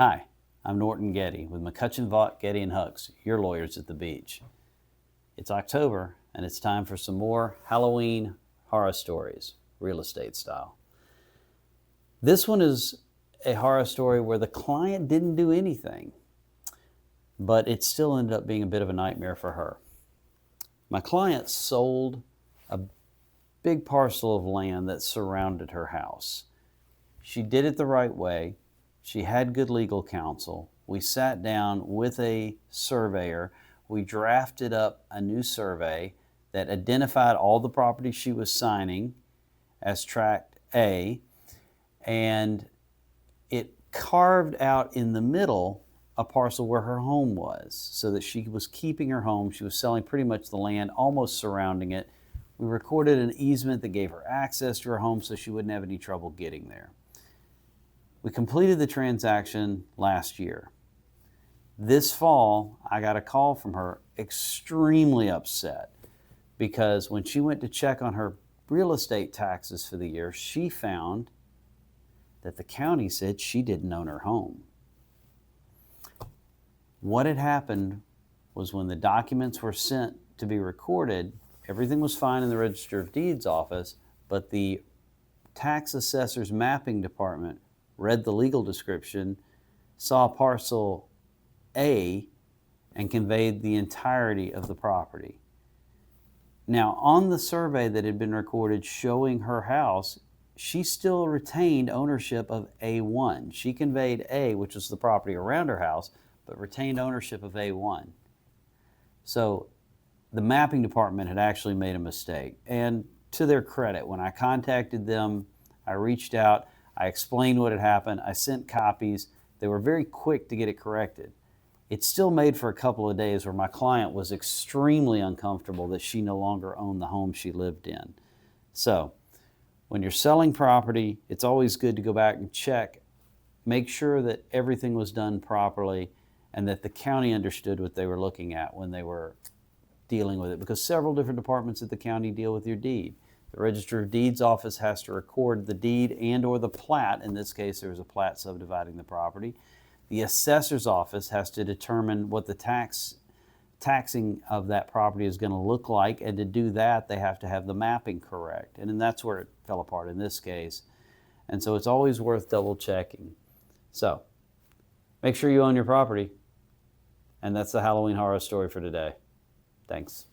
Hi, I'm Norton Geddie with McCutcheon, Vaught, Geddie & Hucks, your lawyers at the beach. It's October, and it's time for some more Halloween horror stories, real estate style. This one is a horror story where the client didn't do anything, but it still ended up being a bit of a nightmare for her. My client sold a big parcel of land that surrounded her house. She did it the right way. She had good legal counsel. We sat down with a surveyor. We drafted up a new survey that identified all the property she was signing as Tract A, and it carved out in the middle a parcel where her home was, so that she was keeping her home. She was selling pretty much the land almost surrounding it. We recorded an easement that gave her access to her home so she wouldn't have any trouble getting there. We completed the transaction last year. This fall, I got a call from her extremely upset because when she went to check on her real estate taxes for the year, she found that the county said she didn't own her home. What had happened was when the documents were sent to be recorded, everything was fine in the Register of Deeds office, but the tax assessor's mapping department read the legal description, saw parcel A, and conveyed the entirety of the property. Now, on the survey that had been recorded showing her house, she still retained ownership of A1. She conveyed A, which was the property around her house, but retained ownership of A1. So the mapping department had actually made a mistake. And to their credit, when I contacted them, I reached out, I explained what had happened, I sent copies. They were very quick to get it corrected. It still made for a couple of days where my client was extremely uncomfortable that she no longer owned the home she lived in. So when you're selling property, it's always good to go back and check, make sure that everything was done properly and that the county understood what they were looking at when they were dealing with it, because several different departments at the county deal with your deed. The Register of Deeds office has to record the deed and or the plat. In this case, there was a plat subdividing the property. The assessor's office has to determine what the taxing of that property is going to look like, and to do that, they have to have the mapping correct. And then that's where it fell apart in this case. And so it's always worth double checking. So make sure you own your property. And that's the Halloween horror story for today. Thanks.